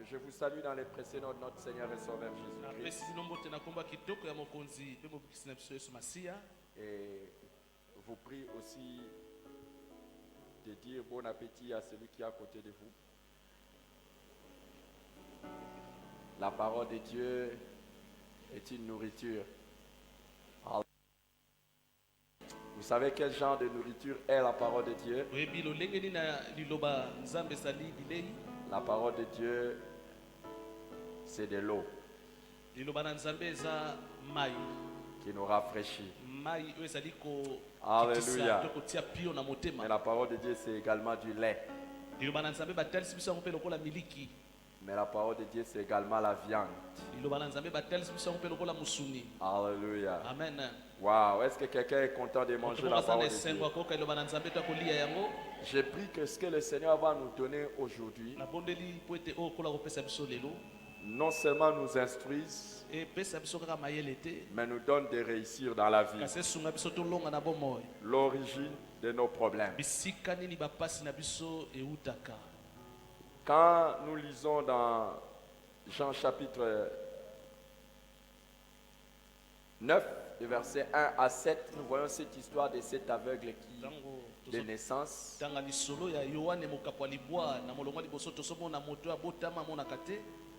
Je vous salue dans les précédents de notre Seigneur et Sauveur Jésus-Christ. Et vous prie aussi de dire bon appétit à celui qui est à côté de vous. La parole de Dieu est une nourriture. Vous savez quel genre de nourriture est la parole de Dieu? La parole de Dieu, c'est de l'eau qui nous rafraîchit. Alléluia. Mais la parole de Dieu, c'est également du lait. Mais la parole de Dieu, c'est également la viande. Alléluia. Amen. Waouh, est-ce que quelqu'un est content de manger la parole de Dieu? J'ai pris que ce que le Seigneur va nous donner aujourd'hui, non seulement nous instruise, mais nous donne de réussir dans la vie. L'origine de nos problèmes. Quand nous lisons dans Jean chapitre 9, de versets 1 à 7, nous voyons cette histoire de cet aveugle qui, de naissance,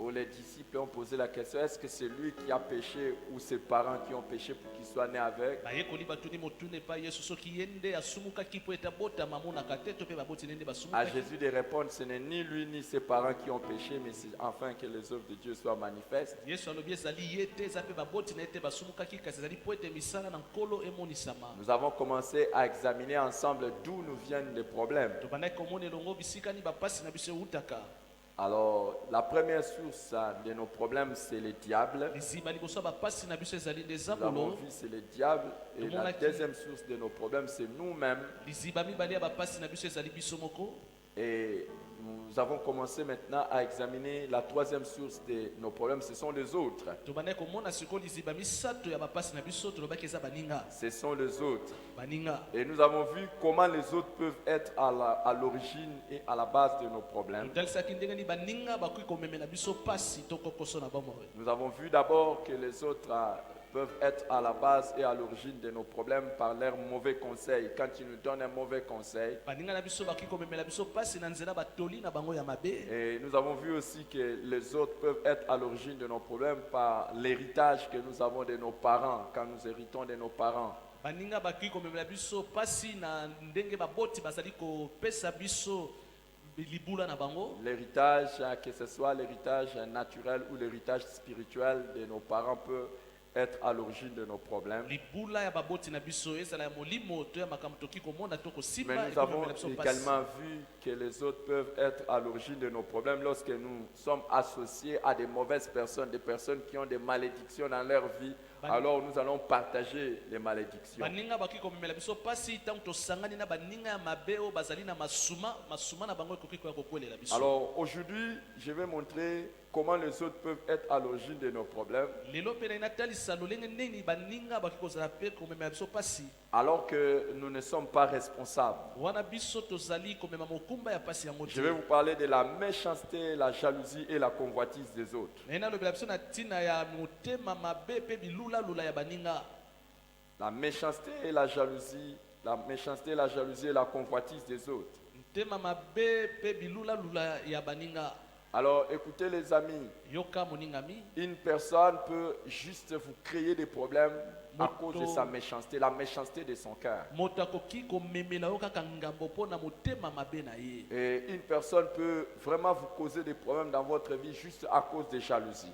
où les disciples ont posé la question, est-ce que c'est lui qui a péché ou ses parents qui ont péché pour qu'il soit né aveugle? À Jésus de répondre, ce n'est ni lui ni ses parents qui ont péché, mais c'est afin que les œuvres de Dieu soient manifestes. Nous avons commencé à examiner ensemble d'où nous viennent les problèmes. Alors, la première source de nos problèmes, c'est le diable. Nous avons vu, c'est le diable. Et la deuxième source de nos problèmes, c'est nous-mêmes. Et nous avons commencé maintenant à examiner la troisième source de nos problèmes, ce sont les autres. Ce sont les autres. Et nous avons vu comment les autres peuvent être à l'origine et à la base de nos problèmes. Nous avons vu d'abord que les autres peuvent être à la base et à l'origine de nos problèmes par leurs mauvais conseils. Quand ils nous donnent un mauvais conseil. Et nous avons vu aussi que les autres peuvent être à l'origine de nos problèmes par l'héritage que nous avons de nos parents, quand nous héritons de nos parents. L'héritage, que ce soit l'héritage naturel ou l'héritage spirituel de nos parents peut être à l'origine de nos problèmes. Mais nous avons également vu que les autres peuvent être à l'origine de nos problèmes lorsque nous sommes associés à des mauvaises personnes, des personnes qui ont des malédictions dans leur vie. Alors nous allons partager les malédictions. Alors aujourd'hui, je vais montrer comment les autres peuvent être à l'origine de nos problèmes. Alors que nous ne sommes pas responsables. Je vais vous parler de la méchanceté, la jalousie et la convoitise des autres. La méchanceté et la jalousie, et la convoitise des autres. Alors écoutez les amis, une personne peut juste vous créer des problèmes à cause de sa méchanceté, la méchanceté de son cœur. Et une personne peut vraiment vous causer des problèmes dans votre vie juste à cause de jalousie.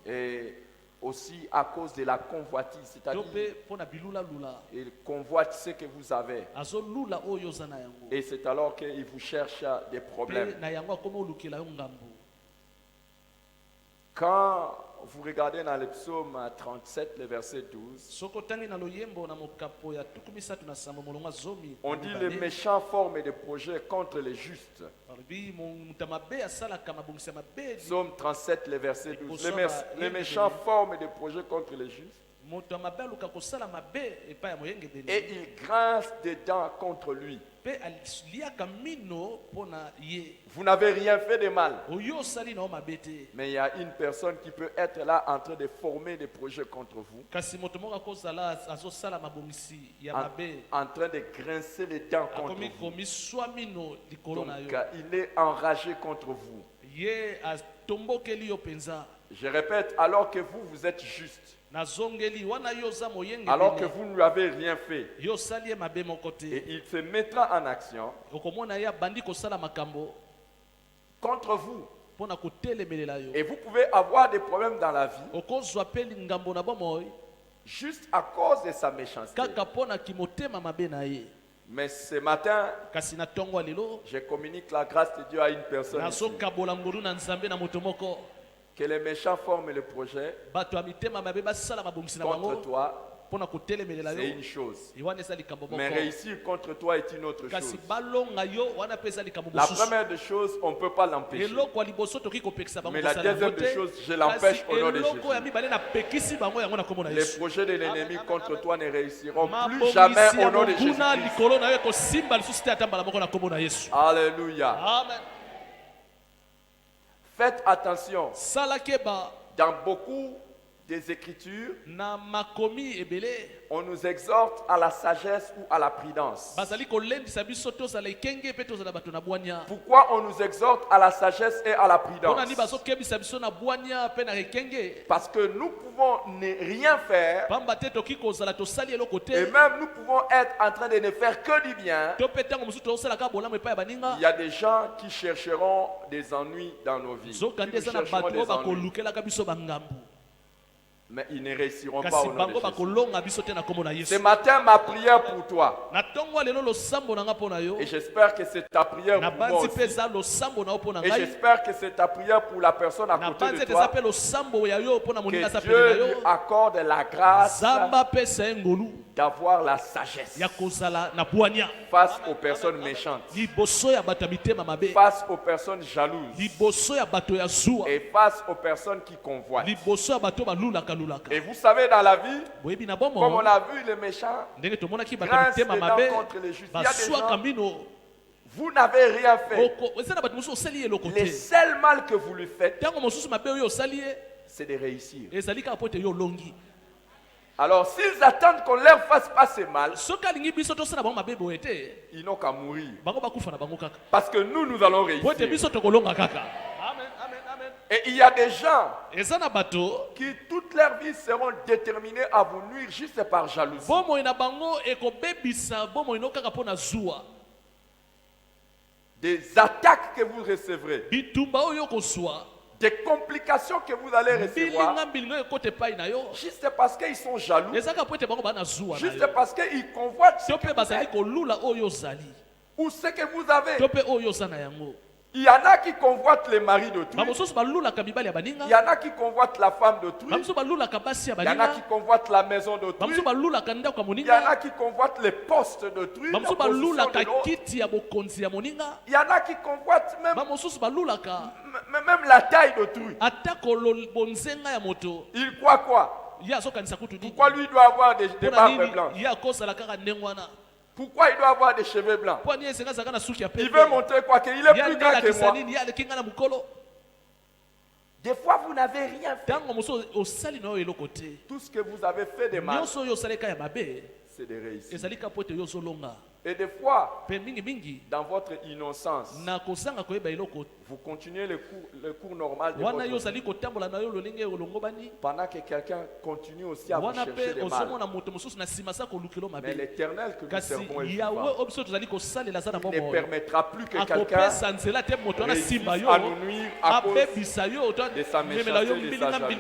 Et aussi à cause de la convoitise, c'est-à-dire il convoite ce que vous avez. Et c'est alors qu'il vous cherche des problèmes. Quand vous regardez dans le psaume 37, le verset 12, on dit les méchants forment des projets contre les justes. Psaume 37, le verset 12. Les méchants forment des projets contre les justes. Et il grince des dents contre lui. Vous n'avez rien fait de mal. Mais il y a une personne qui peut être là en train de former des projets contre vous. En train de grincer les dents contre vous. Donc, il est enragé contre vous. Je répète, alors que vous êtes juste. Alors que vous ne lui avez rien fait. Et il se mettra en action contre vous. Et vous pouvez avoir des problèmes dans la vie juste à cause de sa méchanceté. Mais ce matin, je communique la grâce de Dieu à une personne ici. Que les méchants forment le projet contre toi, c'est une chose. Mais réussir contre toi est une autre chose. La première des choses, on ne peut pas l'empêcher. Mais la deuxième des choses, je l'empêche au nom de Jésus. Les projets de l'ennemi contre toi ne réussiront plus jamais au nom de Jésus. Alléluia. Amen. Faites attention. Dans beaucoup des Écritures, on nous exhorte à la sagesse ou à la prudence. Pourquoi on nous exhorte à la sagesse et à la prudence? Parce que nous pouvons ne rien faire et même nous pouvons être en train de ne faire que du bien. Il y a des gens qui chercheront des ennuis dans nos vies. Mais ils ne réussiront pas au nom de Jésus. Ce matin, ma prière pour toi. Et j'espère que c'est ta prière pour moi aussi. Et j'espère que c'est ta prière pour la personne à côté de toi. Que Dieu lui accorde la grâce d'avoir la sagesse face aux personnes méchantes, face aux personnes jalouses et face aux personnes qui convoitent. Et vous savez, dans la vie, comme on a vu les méchants grincent les dents contre les justes. Il y a des gens, vous n'avez rien fait. Le seul mal que vous lui faites, c'est de réussir. Alors, s'ils attendent qu'on leur fasse passer mal, ils n'ont qu'à mourir. Parce que nous allons réussir. Et il y a des gens qui toute leur vie seront déterminés à vous nuire juste par jalousie. Des attaques que vous recevrez, des complications que vous allez recevoir, juste parce qu'ils sont jaloux, juste parce qu'ils convoitent ce que vous êtes, ou ce que vous avez. Il y en a qui convoitent les maris d'autrui. Il y en a qui convoitent la femme d'autrui. Il y en a qui convoitent la maison d'autrui. Il y en a qui convoitent les postes d'autrui. Il y en a qui convoitent même la taille d'autrui. Il croit quoi? Pourquoi lui doit avoir des barbes blanches? Pourquoi il doit avoir des cheveux blancs? Il veut montrer quoi? Qu'il est plus grand que moi. Des fois, vous n'avez rien fait. Tout ce que vous avez fait de mal, c'est de réussir. Et des fois, dans votre innocence, vous continuez le cours normal de votre vie, pendant que quelqu'un continue aussi à vous chercher des mal. Mais l'Éternel que nous servons est vivant. Il ne permettra plus que quelqu'un réussisse à nous nuire à cause de sa méchanceté et de sa jalousie.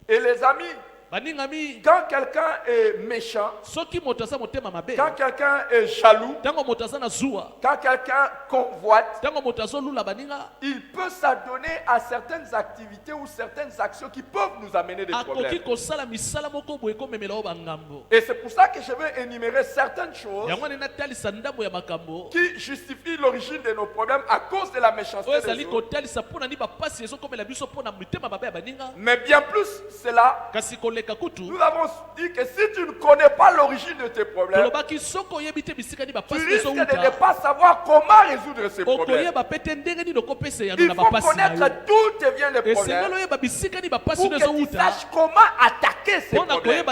Et les amis, quand quelqu'un est méchant, quand quelqu'un est jaloux, quand quelqu'un convoite, il peut s'adonner à certaines activités ou certaines actions qui peuvent nous amener des problèmes. Et c'est pour ça que je vais énumérer certaines choses qui justifient l'origine de nos problèmes à cause de la méchanceté des autres. Mais bien plus cela, nous avons dit que si tu ne connais pas l'origine de tes problèmes, tu risques de ne pas savoir comment résoudre ces problèmes. Il faut connaître d'où te viennent les problèmes pour que tu saches comment attaquer ces problèmes.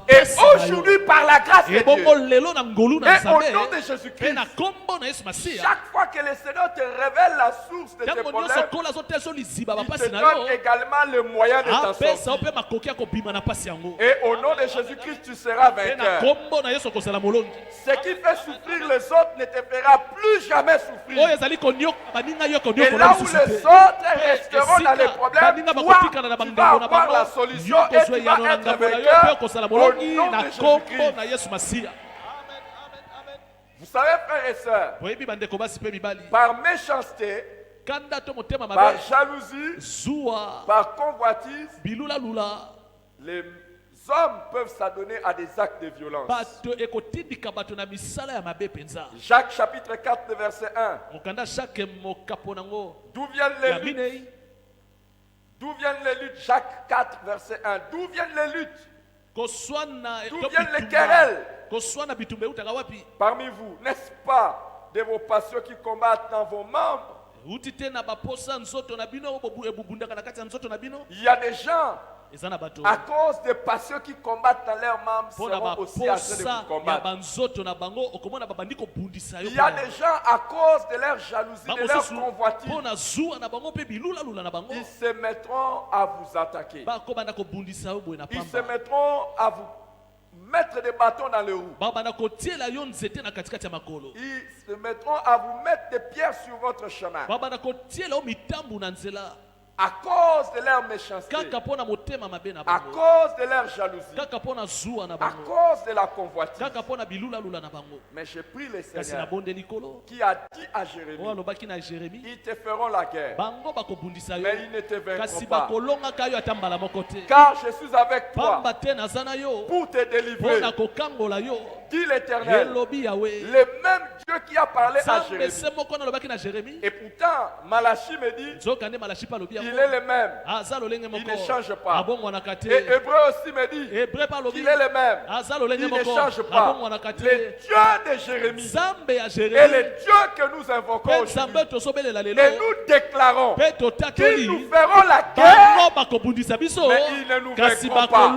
Et aujourd'hui, par la grâce de Dieu, et au nom de Jésus-Christ, chaque fois que le Seigneur te révèle la source de tes problèmes, il te donne également le moyen de t'en sortir. Et au nom de Jésus-Christ, tu seras vainqueur. Ce qui fait souffrir les autres ne te fera plus jamais souffrir. Et là où les autres resteront dans les problèmes, toi, tu vas avoir la solution et tu vas être vainqueur au nom de Jésus-Christ. Vous savez, frères et sœurs, par méchanceté, par jalousie, par convoitise, les hommes peuvent s'adonner à des actes de violence. Jacques chapitre 4 verset 1. D'où viennent les luttes? D'où viennent les luttes? Jacques 4 verset 1. D'où viennent les luttes? D'où viennent les querelles? Parmi vous, n'est-ce pas de vos passions qui combattent dans vos membres? Il y a des gens, à cause des passions qui combattent dans leurs membres, seront aussi en train de vous combattre. Il y a des gens, à cause de leur jalousie, de leur convoitise, ils se mettront à vous attaquer. Ils se mettront à vous mettre des bâtons dans le roues. Ils se mettront à vous mettre des pierres sur votre chemin. À cause de leur méchanceté, à cause de leur jalousie, à cause de la convoitise. Mais j'ai pris le Seigneur qui a dit à Jérémie, ils te feront la guerre, mais ils ne te vaincront pas. Car je suis avec toi pour te délivrer, dit l'Éternel, le même Dieu qui a parlé à Jérémie. Et pourtant, Malachie me dit, il est le même, il ne change pas. Et Hébreu aussi me dit qu'il est le même, il ne change pas. Le Dieu de Jérémie est le Dieu que nous invoquons aujourd'hui. Et nous déclarons qu'ils nous feront la guerre, mais ils ne nous vaincront pas.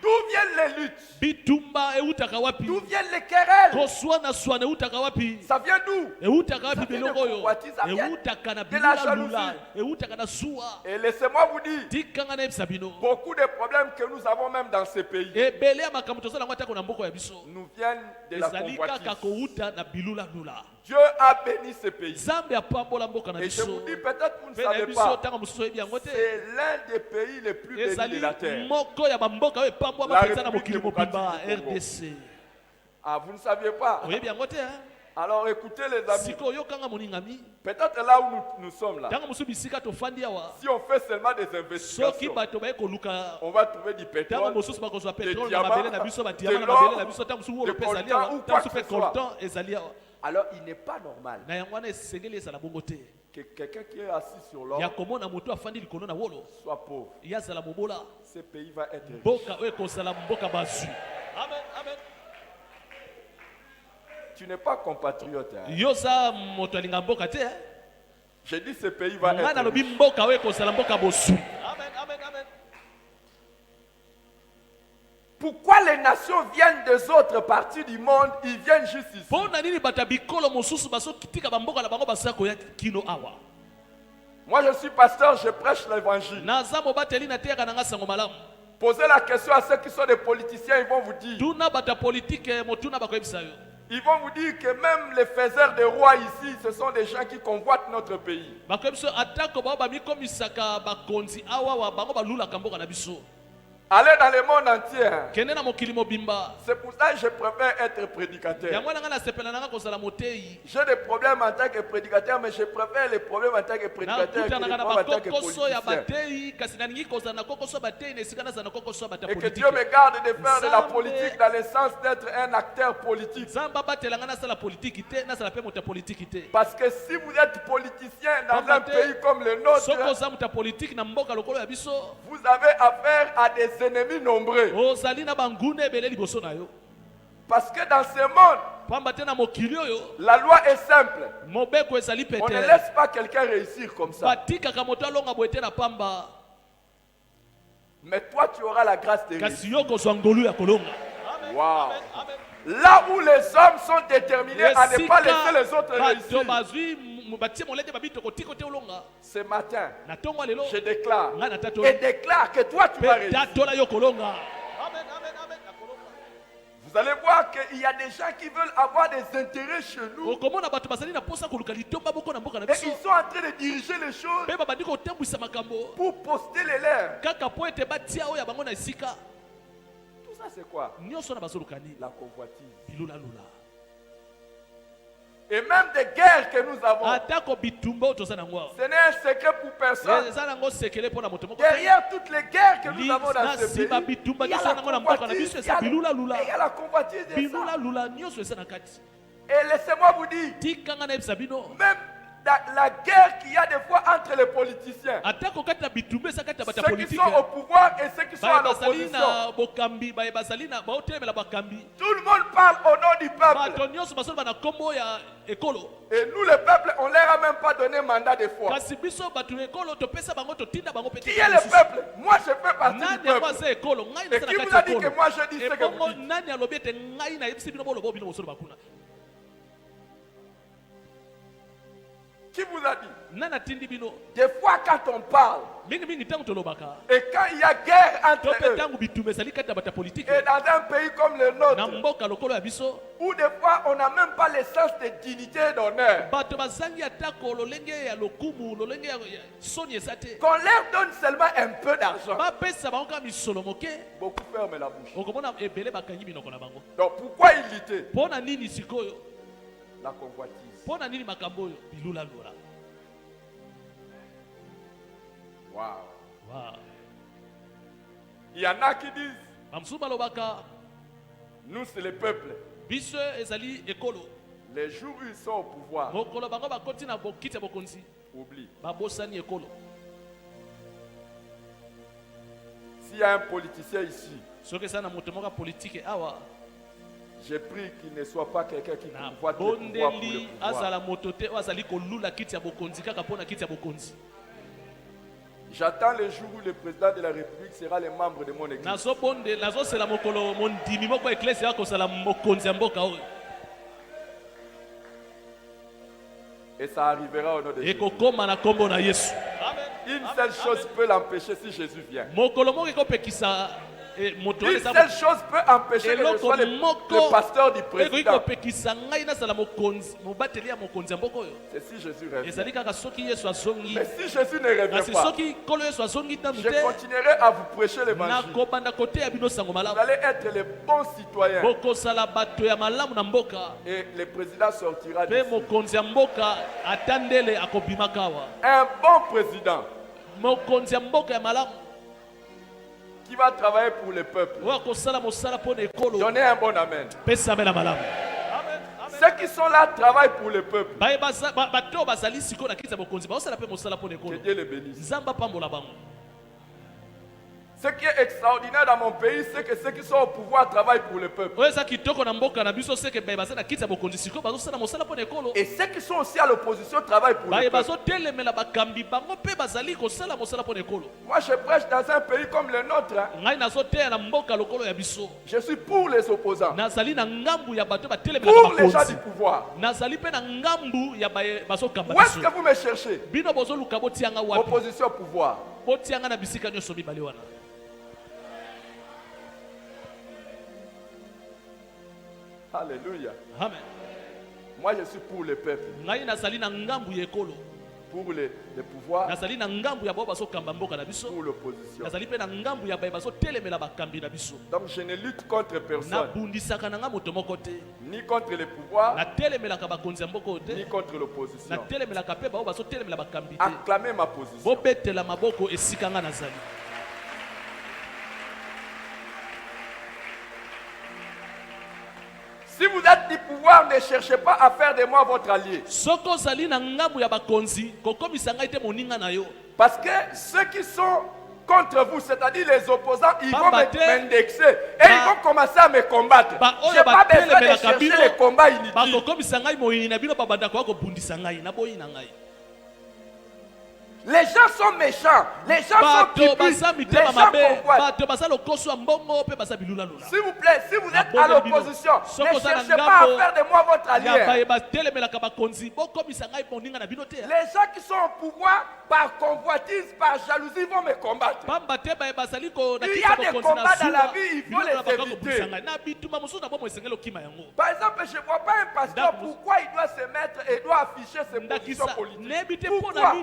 D'où viennent les luttes? D'où viennent les querelles? Ça vient d'où? Ça vient de convoitise, ça vient de la jalousie. Et laissez-moi vous dire, beaucoup de problèmes que nous avons même dans ces pays nous viennent de la convoitise. Dieu a béni ces pays. Et je vous dis, peut-être vous ne savez pas, c'est l'un des pays les plus bénis de la terre. La République démocratique du Congo. Ah, vous ne saviez pas? Alors écoutez les amis, peut-être là où nous sommes là, si on fait seulement des investigations, on va trouver du pétrole, des diamants, de l'or, de coltan ou quoi que ce soit. Alors il n'est pas normal que quelqu'un qui est assis sur l'or soit pauvre. Ce pays va être riche. Tu n'es pas compatriote. J'ai dit ce pays va être riche. Pourquoi les nations viennent des autres parties du monde, ils viennent juste ici? Moi je suis pasteur, je prêche l'évangile. Posez la question à ceux qui sont des politiciens, ils vont vous dire. Ils vont vous dire que même les faiseurs de rois ici, ce sont des gens qui convoitent notre pays. Allez dans le monde entier. C'est pour ça que je préfère être prédicateur. J'ai des problèmes en tant que prédicateur, mais je préfère les problèmes en tant que prédicateur que les problèmes en tant que politicien. Et que Dieu me garde de faire de la politique dans le sens d'être un acteur politique. Parce que si vous êtes politicien dans un pays comme le nôtre, vous avez affaire à des ennemis nombreux. Parce que dans ce monde, la loi est simple. On ne laisse pas quelqu'un réussir comme ça. Mais toi, tu auras la grâce de réussir. Wow. Là où les hommes sont déterminés à ne pas laisser les autres réussir. Ce matin, je déclare et déclare que toi tu vas réussir. Vous allez voir qu'il y a des gens qui veulent avoir des intérêts chez nous. Et ils sont en train de diriger les choses pour poster les leurs. Tout ça c'est quoi? La convoitise. Et même des guerres que nous avons, ce n'est un secret pour personne. Derrière toutes les guerres que nous avons dans ce pays, il y a la convoitise, il y a la convoitise de ça. Et laissez-moi vous dire, même la guerre qu'il y a des fois entre les politiciens, ceux qui sont au pouvoir et ceux qui sont à l'opposition, tout le monde parle au nom du peuple. Et nous le peuple, on ne leur a même pas donné mandat de foi. Qui est le peuple? Moi je fais partie du peuple. Et qui vous a dit que moi je dis ce que vous dites? Qui vous a dit? Des fois quand on parle, et quand il y a guerre entre eux, et dans un pays comme le nôtre, où des fois on n'a même pas le sens de dignité et d'honneur, qu'on leur donne seulement un peu d'argent, beaucoup ferment la bouche. Donc pourquoi ils luttaient? La convoitise. Wow. Il y en a qui disent, nous c'est le peuple. Les jours où ils sont au pouvoir, oublie. S'il y a un politicien ici, j'ai pris qu'il ne soit pas quelqu'un qui convoite le pouvoir pour le pouvoir. J'attends le jour où le président de la République sera le membre de mon église. Et ça arrivera au nom de Jésus. Une seule chose peut l'empêcher si Jésus vient. Une seule chose peut empêcher que je sois le pasteur du président. C'est si Jésus revient. Mais si Jésus ne revient pas, je continuerai à vous prêcher l'évangile. Vous allez être les bons citoyens. Et le président sortira d'ici. Un bon président qui va travailler pour le peuple. Donnez un bon amen. Ceux qui sont là travaillent pour le peuple. Que Dieu les bénisse. Ce qui est extraordinaire dans mon pays, c'est que ceux qui sont au pouvoir travaillent pour le peuple. Et ceux qui sont aussi à l'opposition travaillent pour le peuple. Moi je prêche dans un pays comme le nôtre. Je suis pour les opposants. Pour les gens du pouvoir. Où est-ce que vous me cherchez? Opposition au pouvoir. Alléluia. Amen. Moi, je suis pour le peuple. Pour le pouvoir. Pour l'opposition. Donc je ne lutte contre personne. Ni contre le pouvoir. Ni contre l'opposition. Acclamez ma position. Si vous êtes du pouvoir, ne cherchez pas à faire de moi votre allié. Parce que ceux qui sont contre vous, c'est-à-dire les opposants, ils vont m'indexer et ils vont commencer à me combattre. Je n'ai pas besoin de chercher les combats inutiles. Les gens sont méchants, les gens sont typiques, les gens convoitent. S'il vous plaît, si vous êtes à l'opposition, ne cherchez pas à faire de moi votre allié. Les gens qui sont au pouvoir, par convoitise, par jalousie, vont me combattre. Il y a des combats dans la vie, il faut les éviter. Par exemple, je ne vois pas un pasteur, pourquoi il doit se mettre et doit afficher ses positions politiques. Pourquoi?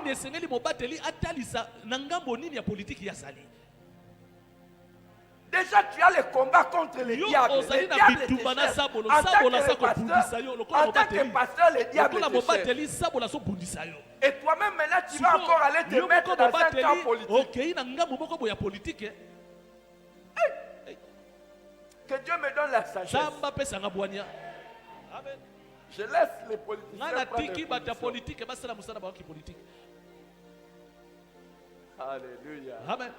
Déjà tu as le combat contre les diables. Les diables te cherchent. En tant que pasteur, les diables te cherchent. Et toi-même maintenant tu vas encore aller te mettre dans un camp politique. Que Dieu me donne la sagesse. Je laisse les politiciens prendre les positions. Alléluia. Amen.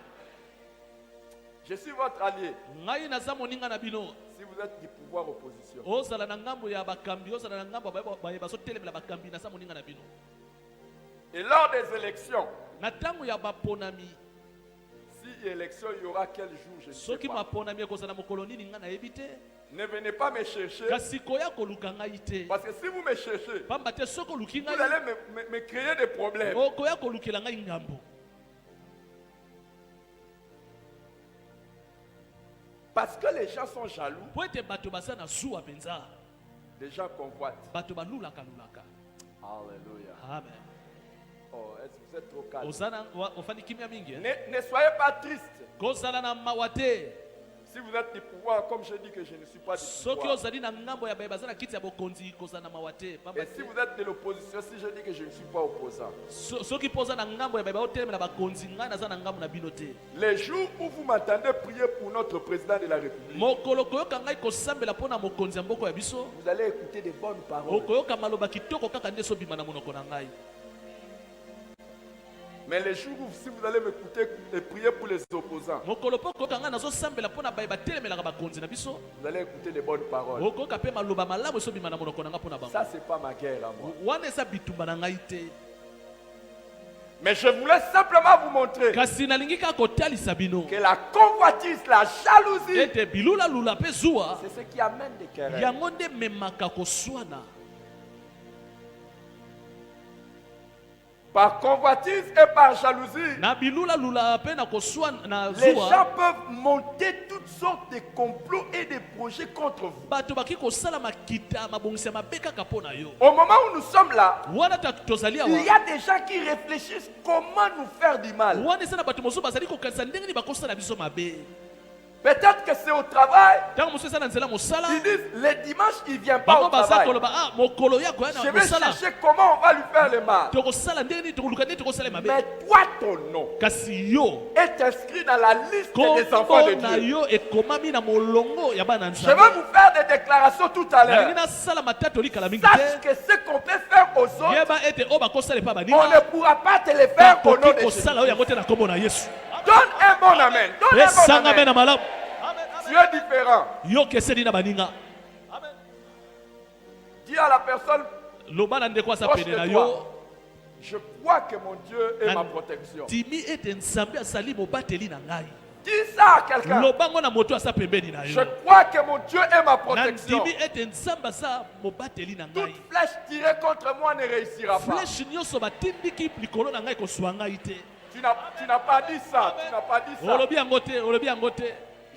Je suis votre allié. Si vous êtes du pouvoir opposition. Et lors des élections, si élection il y aura quel jour, je ne sais pas. Ne venez pas me chercher. Parce que si vous me cherchez, vous allez me créer des problèmes. Parce que les gens sont jaloux. Les gens convoitent. Alléluia. Amen. Oh, est-ce que vous êtes trop calme? Ne soyez pas triste. Si vous êtes du pouvoir, comme je dis que je ne suis pas du pouvoir. Et si vous êtes de l'opposition, si je dis que je ne suis pas opposant. Les jours où vous m'entendez prier pour notre président de la République, vous allez écouter des bonnes paroles. Mais les jours où si vous allez m'écouter et prier pour les opposants, vous allez écouter des bonnes paroles. Ça, c'est pas ma guerre à moi. Mais je voulais simplement vous montrer que la convoitise, la jalousie, c'est ce qui amène des querelles. Par convoitise et par jalousie, les gens peuvent monter toutes sortes de complots et de projets contre vous. Au moment où nous sommes là, il y a des gens qui réfléchissent comment nous faire du mal. Peut-être que c'est au travail. Ils disent le dimanche il ne vient pas au travail. Je vais chercher comment on va lui faire le mal. Mais toi ton nom est inscrit dans la liste des enfants de Dieu. Je vais vous faire des déclarations tout à l'heure. Sache que ce qu'on peut faire aux autres, on ne pourra pas te le faire au nom de Jésus. Donne un bon amen. Donne un bon amen. Tu es différent. Dis à la personne proche de toi, je crois que mon Dieu est ma protection. Dis ça à quelqu'un. Je crois que mon Dieu est ma protection. Toute flèche tirée contre moi ne réussira pas. Tu n'as pas dit ça. Tu n'as pas dit ça.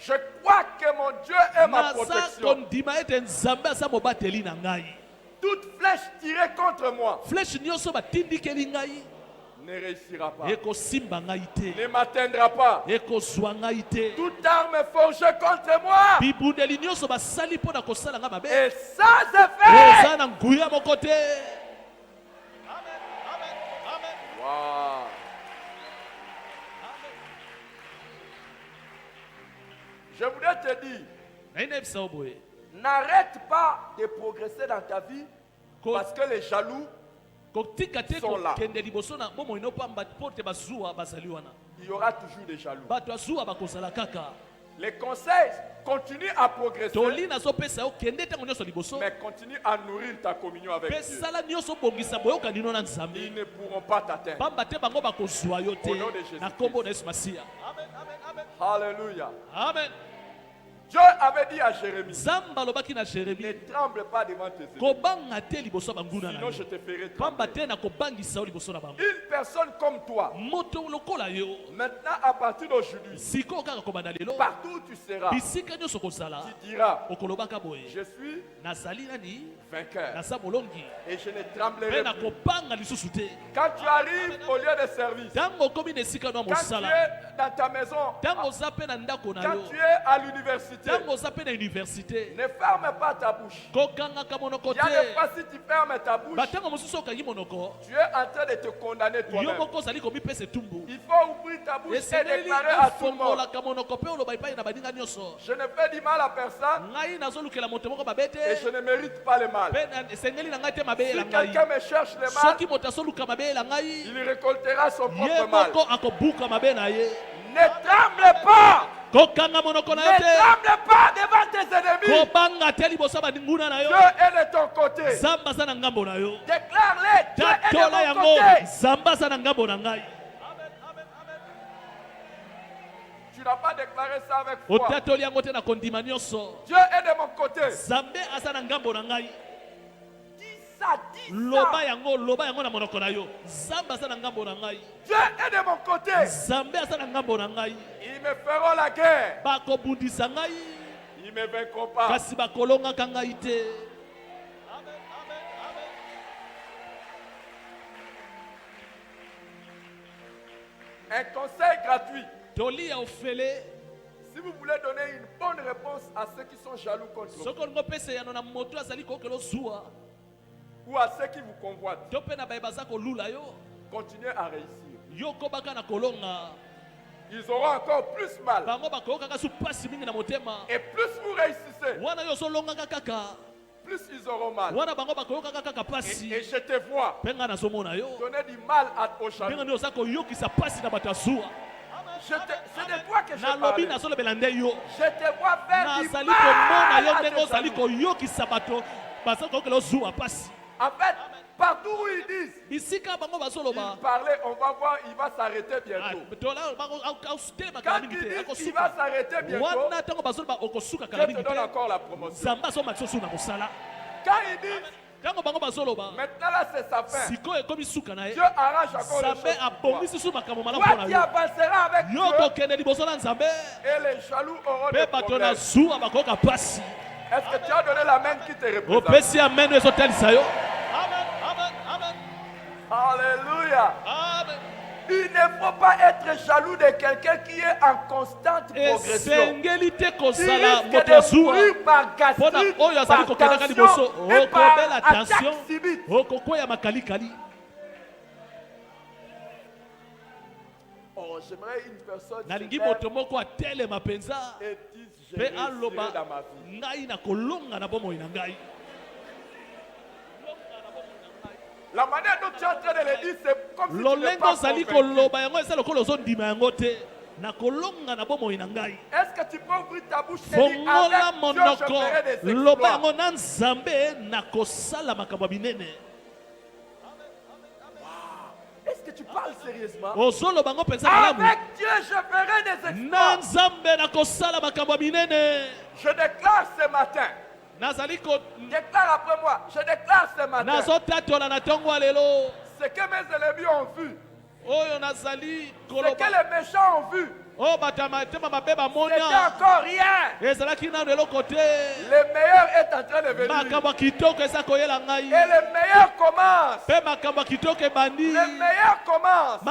Je crois que mon Dieu est ma protection. Toute flèche tirée contre moi ne réussira pas, ne m'atteindra pas. Toute arme forgée contre moi, et ça c'est fait. Wow. Je voudrais te dire, n'arrête pas de progresser dans ta vie parce que les jaloux sont là. Il y aura toujours des jaloux. Les conseils, continue à progresser, mais continue à nourrir ta communion avec Dieu. Ils ne pourront pas t'atteindre. Au nom de Jésus. Alléluia. Amen. Dieu avait dit à Jérémie, ne tremble pas devant tes ennemis, sinon je te ferai trembler. Une personne comme toi, maintenant à partir d'aujourd'hui, partout où tu seras, tu diras, je suis vainqueur et je ne tremblerai plus. Quand tu arrives au lieu de service, quand tu es dans ta maison, quand tu es à l'université, ne ferme pas ta bouche. Il y a des fois si tu fermes ta bouche, tu es en train de te condamner toi-même. Il faut ouvrir ta bouche et déclarer à tout le monde, je ne fais du mal à personne et je ne mérite pas le mal. Si quelqu'un me cherche le mal, il récoltera son propre mal. Ne tremble pas. Ne tremble pas devant tes ennemis. Dieu est de ton côté. Déclare-le. Dieu est de mon côté. Tu n'as pas déclaré ça avec foi. Dieu est de mon côté. Loba yango na monoko na yo. Zamba sana ngambo na ngai. Dieu est de mon côté. Zambe sana ngambo na ngai. Ils me feront la guerre. Bako bundisa ngai. Ils me vaincront pas. Kasi bakolonga ngai te. Amen, amen, amen. Un conseil gratuit. Toli ofele. Si vous voulez donner une bonne réponse à ceux qui sont jaloux contre vous, ou à ceux qui vous convoitent, continuez à réussir. Ils auront encore plus mal. Et plus vous réussissez, plus ils auront mal. Et je te vois donner du mal aux jaloux. C'est de toi que je parle. Je te vois faire du mal à tes jaloux. En fait, partout où ils disent, ils parlaient, on va voir, il va s'arrêter bientôt. Quand ils disent qu'il va s'arrêter bientôt, je te donne encore la promotion. Quand ils disent, maintenant là c'est sa fin, Dieu arrange encore les choses pour toi. Toi qui avanceras avec Dieu, et les jaloux auront des problèmes. Est-ce que tu as donné la main qui te représente? Alléluia. Amen. Il ne faut pas être jaloux de quelqu'un qui est en constante progression. Il risque de mourir par gastrique, par tension et par attaque subite. Oh, j'aimerais une personne et dise, j'ai réussi dans ma vie. La manière dont tu es en train de le dire, c'est comme si tu n'es pas convaincu. Est-ce que tu peux ouvrir ta bouche et dire avec Dieu je ferai des exploits? Est-ce que tu parles sérieusement? Avec Dieu je ferai des exploits. Je déclare ce matin. Déclare après moi. Je déclare ce matin. Ce que mes ennemis ont vu, Ce que les méchants ont vu, c'était encore rien. Le meilleur est en train de venir. Et le meilleur commence. Le meilleur commence. Au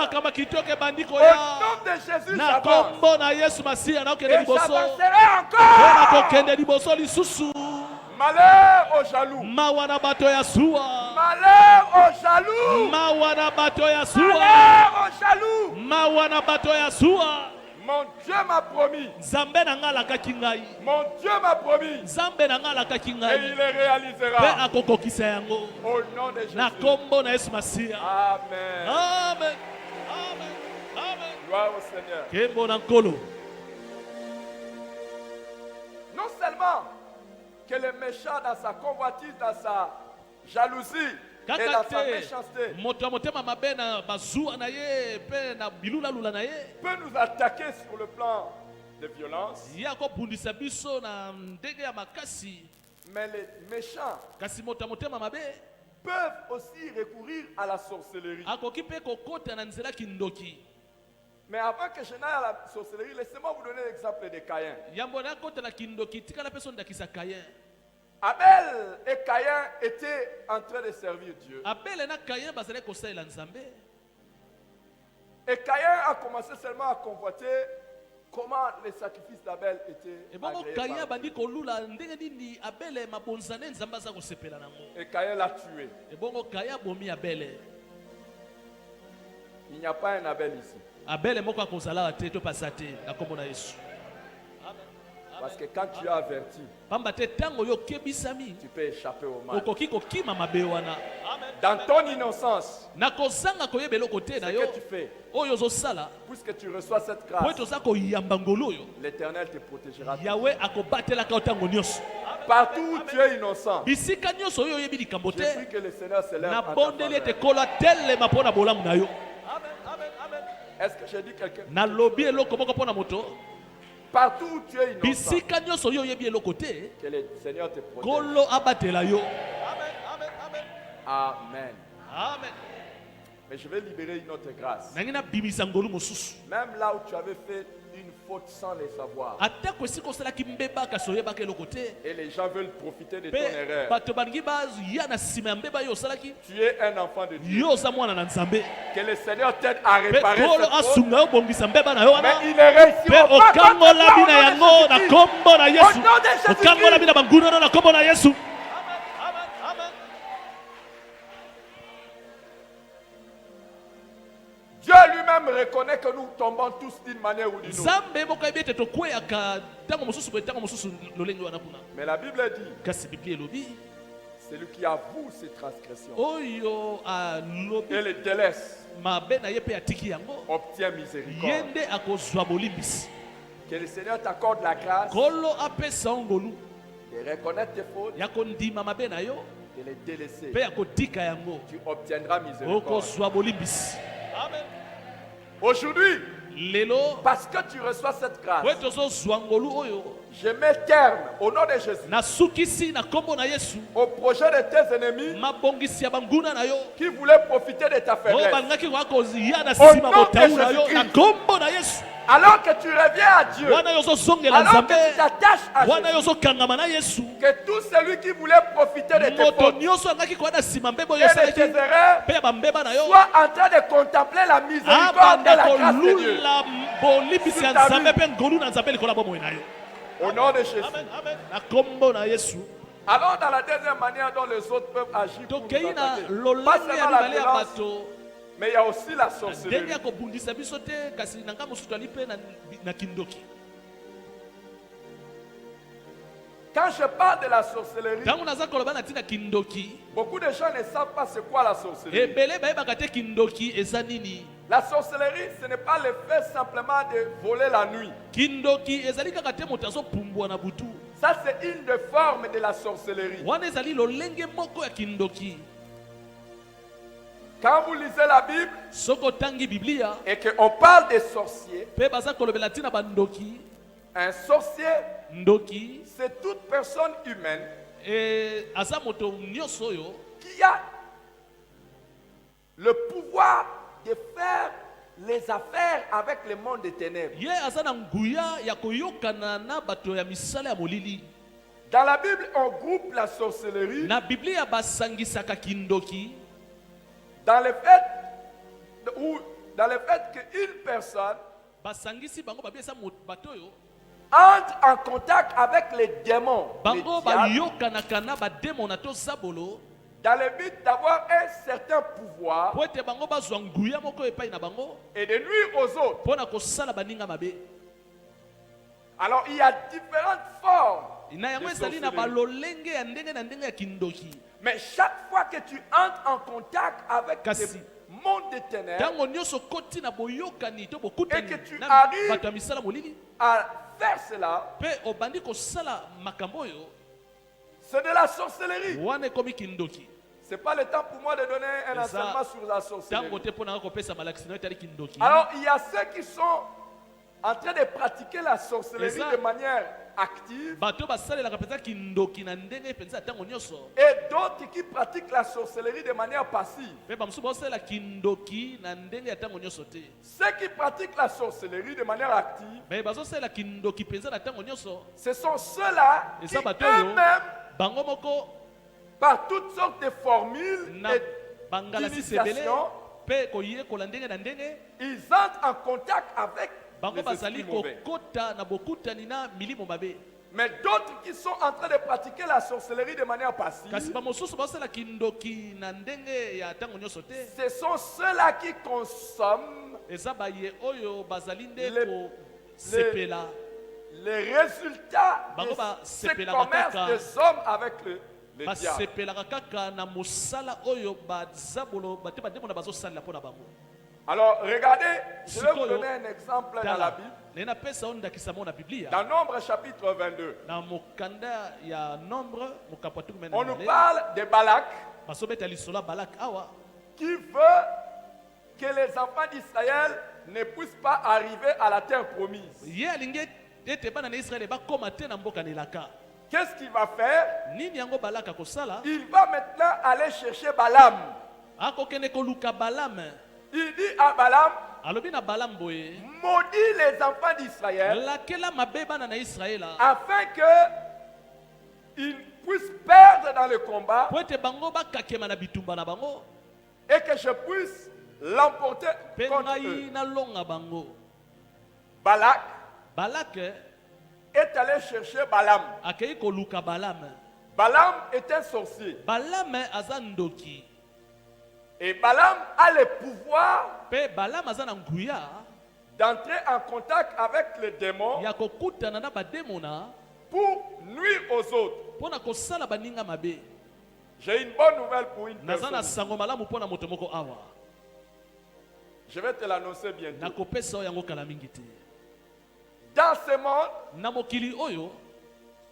nom de Jésus, j'avance. Et j'avancerai encore. Malheur aux jaloux. Malheur aux jaloux. Malheur aux jaloux. Mon Dieu m'a promis. Mon Dieu m'a promis. Et il les réalisera. Au nom de Jésus. Amen. Amen. Gloire au Seigneur. Non seulement que le méchant dans sa convoitise, dans sa jalousie et dans sa méchanceté peut nous attaquer sur le plan de violence, mais les méchants peuvent aussi recourir à la sorcellerie. Mais avant que je n'aille à la sorcellerie, laissez-moi vous donner l'exemple de Caïn. Abel et Caïn étaient en train de servir Dieu. Et Caïn a commencé seulement à convoiter comment les sacrifices d'Abel étaient agréés par Dieu. Et Caïn l'a tué. Il n'y a pas un Abel ici. Parce que quand tu es averti, tu peux échapper au mal. Dans ton innocence, ce que tu fais, puisque tu reçois cette grâce, l'Éternel te protégera. Partout où tu es innocent, j'ai pris que le Seigneur se lève en ta faveur. Est-ce que j'ai dit quelqu'un? Partout où tu es innocent, que le Seigneur te protège. Amen. Amen. Mais je vais libérer une autre grâce. Même là où tu avais fait une faute sans le savoir, et les gens veulent profiter de ton erreur, tu es un enfant de Dieu. Que le Seigneur t'aide à réparer cette faute. Mais il ne réussira pas au nom de Jésus-Christ. Dieu lui-même reconnaît que nous tombons tous d'une manière ou d'une autre. Mais la Bible dit, celui qui avoue ses transgressions et les délaisse obtient miséricorde. Que le Seigneur t'accorde la grâce de reconnaître tes fautes et les délaisser. Tu obtiendras miséricorde. Amen. Aujourd'hui, parce que tu reçois cette grâce, je mets terme au nom de Jésus au projet de tes ennemis qui voulaient profiter de ta faiblesse. Au nom de Jésus-Christ. Alors que tu reviens à Dieu, alors que tu t'attaches à Jésus, que tout celui qui voulait profiter de tes fautes et de tes erreurs soit en train de contempler la miséricorde et la grâce de Dieu sur ta vie. Au nom de Jésus. Alors dans la deuxième manière dont les autres peuvent agir pour nous attaquer, pas seulement la violence, mais il y a aussi la sorcellerie. Quand je parle de la sorcellerie, beaucoup de gens ne savent pas c'est quoi la sorcellerie. La sorcellerie, ce n'est pas le fait simplement de voler la nuit. Ça, c'est une des formes de la sorcellerie. Quand vous lisez la Bible et qu'on parle des sorciers, un sorcier, c'est toute personne humaine qui a le pouvoir de faire les affaires avec le monde des ténèbres. Dans la Bible, on groupe la sorcellerie dans le fait qu'une personne entre en contact avec les démons, les diables, dans le but d'avoir un certain pouvoir et de nuire aux autres. Alors il y a différentes formes de sorcellerie. Mais chaque fois que tu entres en contact avec le monde des ténèbres et que tu arrives à faire cela, c'est de la sorcellerie. Ce n'est pas le temps pour moi de donner un enseignement sur la sorcellerie. Alors, il y a ceux qui sont en train de pratiquer la sorcellerie de manière active et d'autres qui pratiquent la sorcellerie de manière passive. Ceux qui pratiquent la sorcellerie de manière active, ce sont ceux-là qui eux-mêmes, par toutes sortes de formules d'initiation, ils entrent en contact avec les esprits mauvais. Mais d'autres qui sont en train de pratiquer la sorcellerie de manière passive, ce sont ceux-là qui consomment les résultats de ce commerce des hommes avec le diable. Alors regardez, je vais vous donner un exemple dans la Bible. Dans Nombre chapitre 22, on nous parle de Balak qui veut que les enfants d'Israël ne puissent pas arriver à la terre promise. Qu'est-ce qu'il va faire? Il va maintenant aller chercher Balaam. Il dit à Balaam, maudis les enfants d'Israël afin qu'ils puissent perdre dans le combat et que je puisse l'emporter contre eux. Balak est allé chercher Balaam. Balaam est un sorcier. Et Balaam a le pouvoir d'entrer en contact avec les démons pour nuire aux autres. J'ai une bonne nouvelle pour une personne. Je vais te l'annoncer bientôt. Dans ce monde,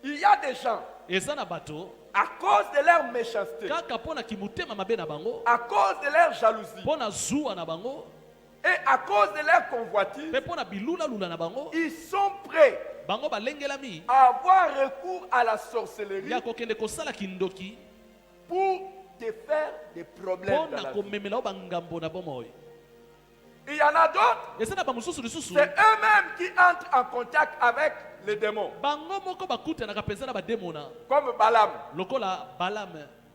il y a des gens, à cause de leur méchanceté, à cause de leur jalousie et à cause de leur convoitise, ils sont prêts à avoir recours à la sorcellerie pour te faire des problèmes dans la vie. Il y en a d'autres, c'est eux-mêmes qui entrent en contact avec les démons. Comme Balaam.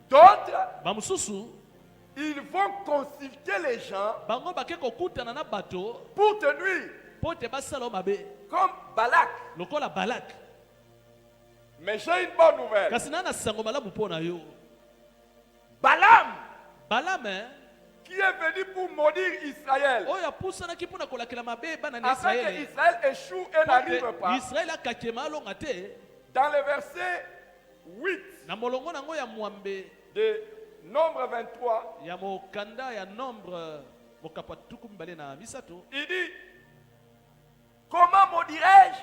D'autres, ils vont consulter les gens pour te nuire. Comme Balak. Mais j'ai une bonne nouvelle. Balaam, qui est venu pour maudire Israël, afin que Israël échoue et n'arrive pas. Dans le verset 8 de Nombre 23, il dit, comment maudirais-je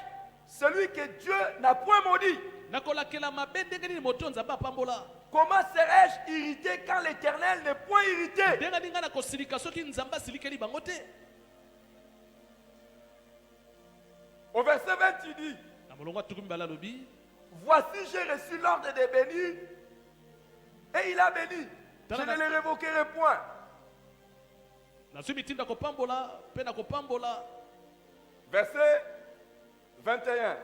celui que Dieu n'a point maudit? Comment serais-je irrité quand l'Éternel n'est point irrité? Au verset 20, il dit, voici j'ai reçu l'ordre de bénir et il a béni. Je ne le révoquerai point. Verset 21.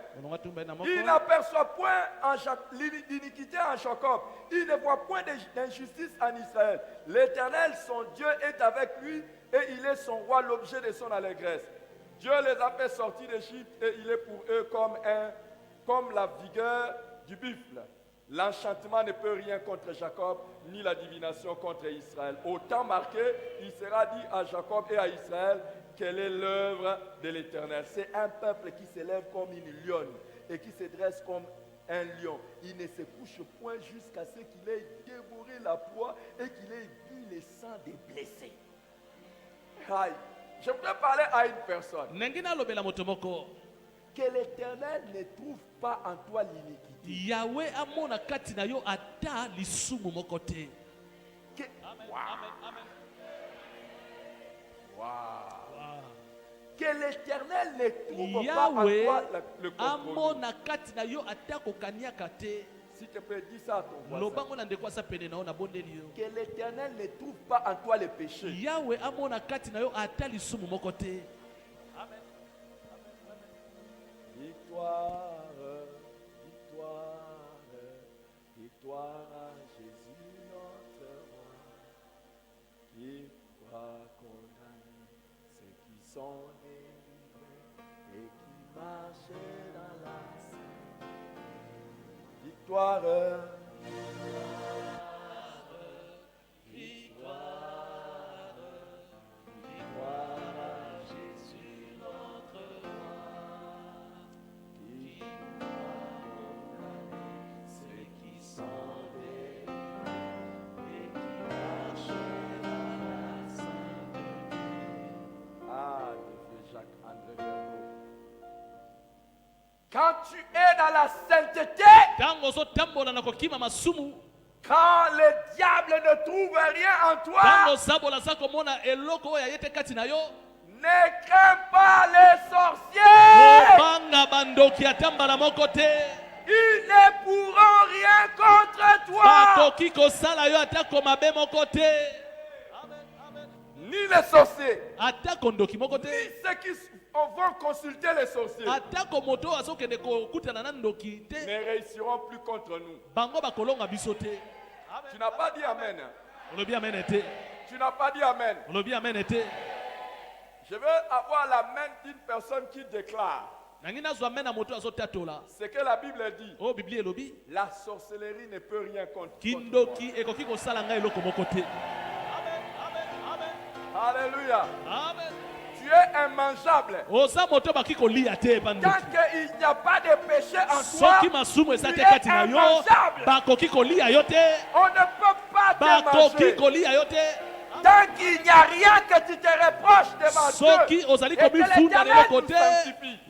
Il n'aperçoit point l'iniquité en Jacob. Il ne voit point d'injustice en Israël. L'Éternel, son Dieu, est avec lui et il est son roi, l'objet de son allégresse. Dieu les a fait sortir d'Égypte et il est pour eux comme la vigueur du buffle. L'enchantement ne peut rien contre Jacob, ni la divination contre Israël. Au temps marqué, il sera dit à Jacob et à Israël, quelle est l'œuvre de l'Éternel. C'est un peuple qui s'élève comme une lionne et qui se dresse comme un lion. Il ne se couche point jusqu'à ce qu'il ait dévoré la proie et qu'il ait bu le sang des blessés. Aïe. Je voudrais parler à une personne. Que l'Éternel ne trouve pas en toi l'iniquité. Yahweh amona kati na yo ata lisumu mokote. Que l'Éternel ne trouve pas en toi le compromis. S'il te plaît, dis ça à ton voisin. Que l'Éternel ne trouve pas en toi le péché. Yahweh amona kati na yo ata lisumu mokote. Amen. Victoire, victoire, victoire à Jésus notre roi, qui va condamner ceux qui sont délivrés et qui marchent dans la sainteté. Victoire, quand tu es dans la sainteté, quand le diable ne trouve rien en toi, ne crains pas les sorciers. Ils ne pourront rien contre toi. Ni les sorciers, ni ceux qui vont consulter les sorciers ne réussiront plus contre nous. Tu n'as pas dit Amen. Tu n'as pas dit Amen. Je veux avoir la main d'une personne qui déclare ce que la Bible dit. La sorcellerie ne peut rien contre toi. Alléluia. Amen. Tu es immangeable. Tant qu'il n'y a pas de péché en toi, tu es immangeable. On ne peut pas te manger. Tant qu'il n'y a rien que tu te reproches devant Dieu, et que l'Éternel nous sanctifie.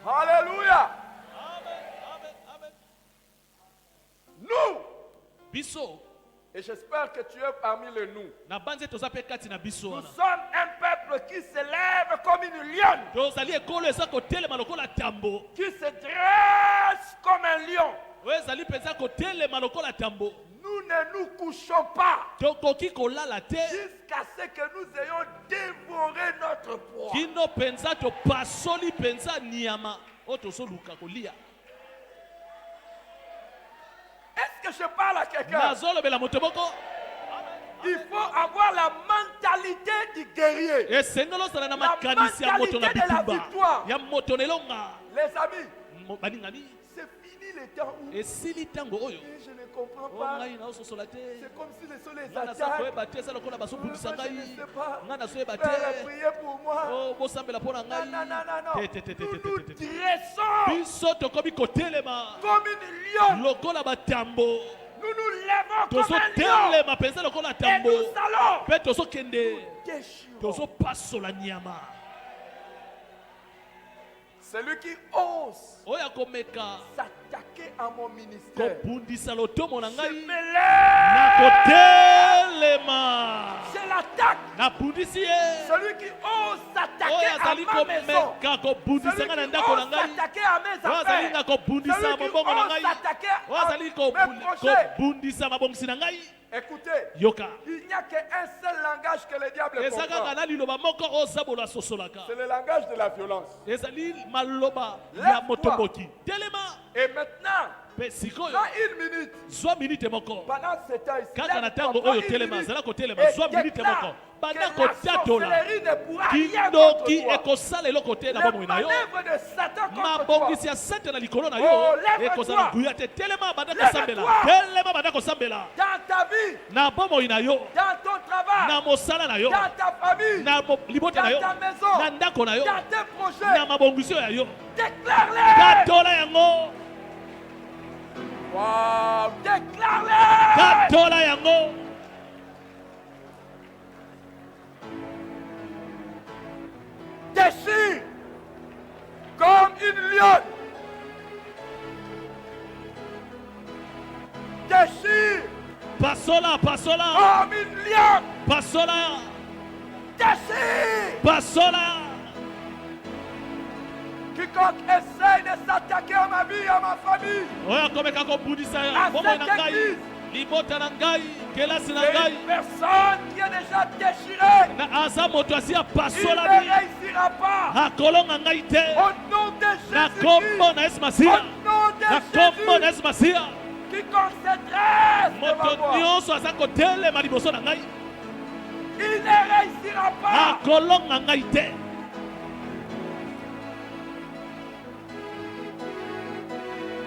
Alléluia. Nous, et j'espère que tu es parmi les nous. Nous sommes un peuple qui s'élève comme une lionne, qui se dresse comme un lion. Nous ne nous couchons pas jusqu'à ce que nous ayons dévoré notre proie. Est-ce que je parle à quelqu'un? Il faut avoir la mentalité du guerrier, la mentalité de la victoire. Les amis, c'est fini le temps où je ne comprends pas. C'est comme si les soleils attaquent. Je ne sais pas. Priez pour moi. Non. Nous dressons comme une lionne. Nous nous lèvons comme un lion. Et nous allons. Celui qui ose s'attaquer à mon ministère, je me lève, je l'attaque. Celui qui ose s'attaquer à ma maison, celui qui ose s'attaquer à mes affaires, celui qui ose s'attaquer à mes projets, Écoutez, Yoka. Il n'y a qu'un seul langage que le diable comprend. C'est le langage de la violence. Lève-toi. Et maintenant, dans une minute, pendant ce temps, il déclare que la sorcellerie ne pourra rien contre toi. Les manœuvres de Satan contre toi. Oh, lève-toi. Dans ta vie, dans ton travail, dans ta famille, dans ta maison, dans tes projets, déclare-les. Wow, déclare-les. Déchire comme une lionne. Déchire. Passola. Comme une lionne. Passola. Déchire. Passola. Quiconque essaye de s'attaquer à ma vie, à ma famille, à cette église, c'est une personne qui est déjà déchirée. Il ne réussira pas. Au nom de Jésus. Au nom de Jésus. Quiconque se dresse devant moi, il ne réussira pas.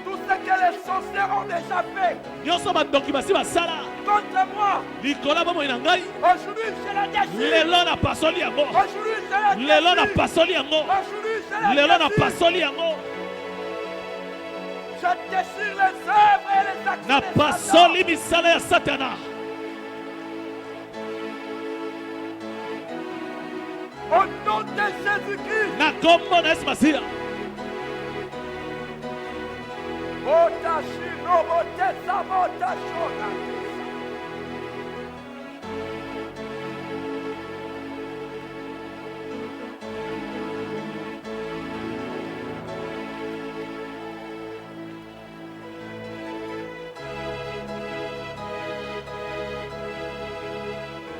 Tout ce que les sorciers ont déjà fait contre moi, aujourd'hui je la déchire. Aujourd'hui je la déchire. Je déchire les œuvres et les actions de Satan. Au nom de Jésus-Christ.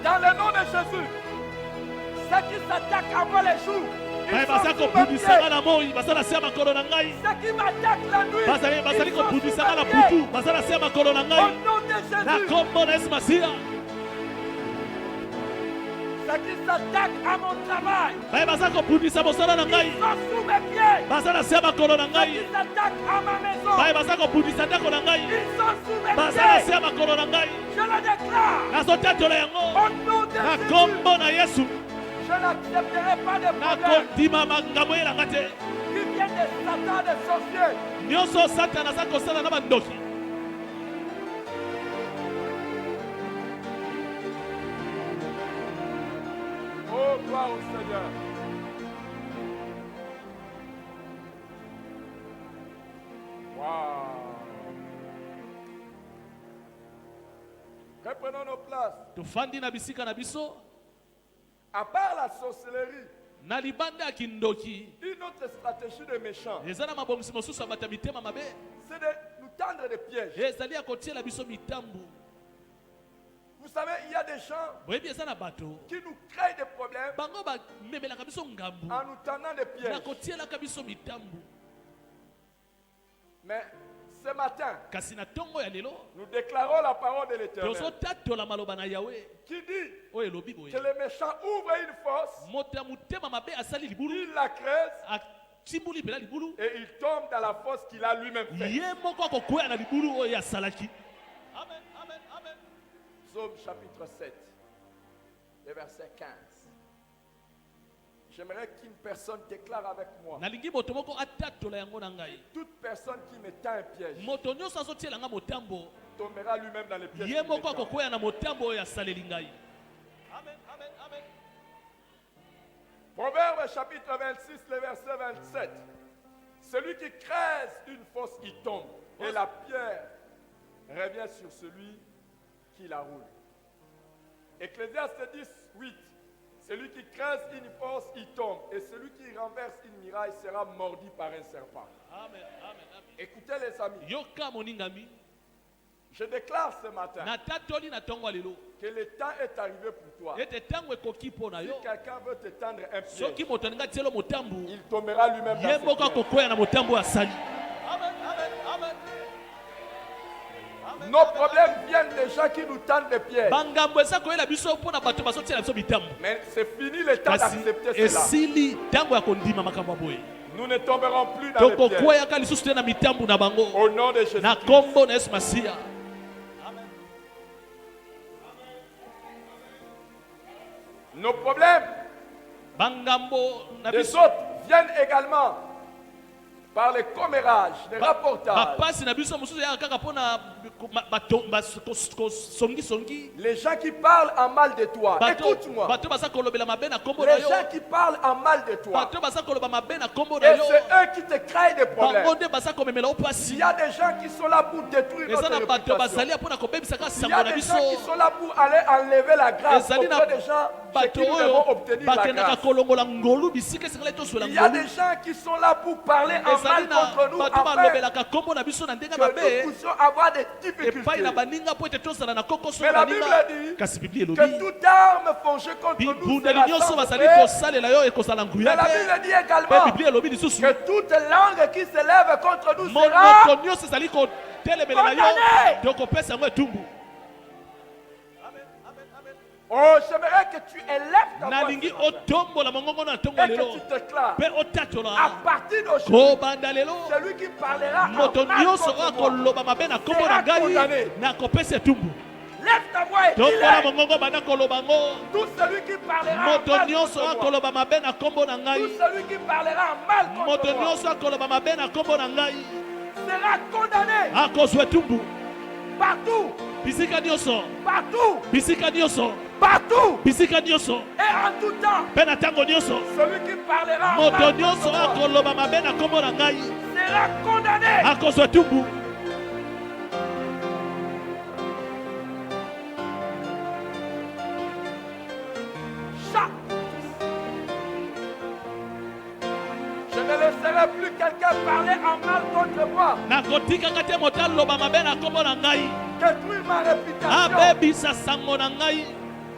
Dans le nom de Jésus, ceux qui s'attaquent à moi les jours, ils sont sous mes pieds. Ceux qui m'attaquent la nuit, ils sont sous mes pieds. Au nom de Jésus, ceux qui s'attaquent à mon travail, ils sont sous mes pieds. Ceux qui s'attaquent à ma maison, ils sont sous mes pieds. Je le déclare. Au nom de Jésus, je n'accepterai pas de problème qui viennent de Satan, des sorciers. Oh, gloire au Seigneur. Wow. Reprenons nos places. À part la sorcellerie, une autre stratégie de méchants, c'est de nous tendre des pièges. Vous savez, il y a des gens qui nous créent des problèmes en nous tendant des pièges. Mais ce matin, nous déclarons la parole de l'Éternel qui dit que les méchants ouvrent une fosse, ils la creusent et ils tombent dans la fosse qu'il a lui-même faite. Psaume chapitre 7, le verset 15. J'aimerais qu'une personne déclare avec moi. Toute personne qui me tend un piège tombera lui-même dans les pièges. Proverbe chapitre 26, le verset 27. Celui qui creuse une fosse, il tombe. Et la pierre revient sur celui qui la roule. Ecclésiaste 10, 8. Celui qui creuse une fosse, il tombe. Et celui qui renverse une muraille sera mordu par un serpent. Amen, amen, amen. Écoutez les amis. Je déclare ce matin que le temps est arrivé pour toi. Si quelqu'un veut te tendre un pied, il tombera lui-même dans ses pieds. Nos problèmes viennent des gens qui nous tendent des pieds. Mais c'est fini le temps d'accepter cela. Nous ne tomberons plus dans les pièges. Au nom de Jésus. Nos problèmes des autres viennent également par les commérages, les rapportages. Les gens qui parlent en mal de toi, écoute-moi. Les gens qui parlent en mal de toi, et c'est eux qui te créent des problèmes. Il y a des gens qui sont là pour détruire notre réputation. Il y a des gens qui sont là pour aller enlever la grâce auprès des gens chez qui nous devons obtenir la grâce. Il y a des gens qui sont là pour parler en mal contre nous afin que nous puissions avoir des difficultés. Mais la Bible dit que toute arme forgée contre nous sera sans effet. Mais la Bible dit également que toute langue qui s'élève contre nous sera condamnée. Oh, j'aimerais que tu élèves ta voix et que tu déclares à partir d'aujourd'hui, celui qui parlera en mal contre moi sera condamné. Lève ta voix et dis-le. Tout celui qui parlera en mal contre moi, tout celui qui parlera en mal contre moi sera condamné. Partout. Partout. Et en tout temps. Celui qui parlera en mal contre moi sera condamné. Je ne laisserai plus quelqu'un parler en mal contre moi. Détruire ma réputation.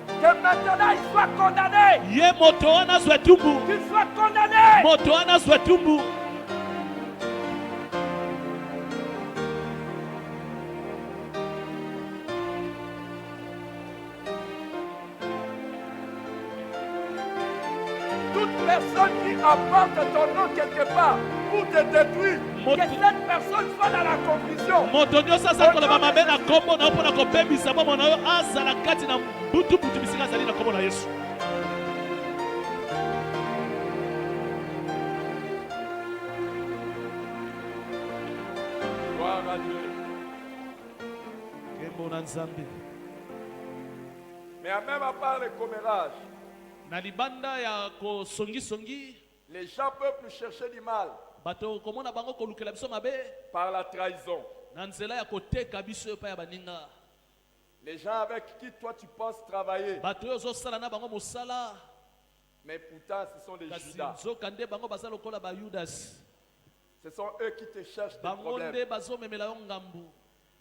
Que maintenant il soit condamné. Qu'il soit condamné. Toute personne qui apporte ton nom quelque part pour te détruire, que cette personne soit dans la confusion. Gloire à Dieu. Mais même à part les commérages, les gens peuvent nous chercher du mal par la trahison. Les gens avec qui toi tu penses travailler, mais pourtant ce sont des Judas. Ce sont eux qui te cherchent des problèmes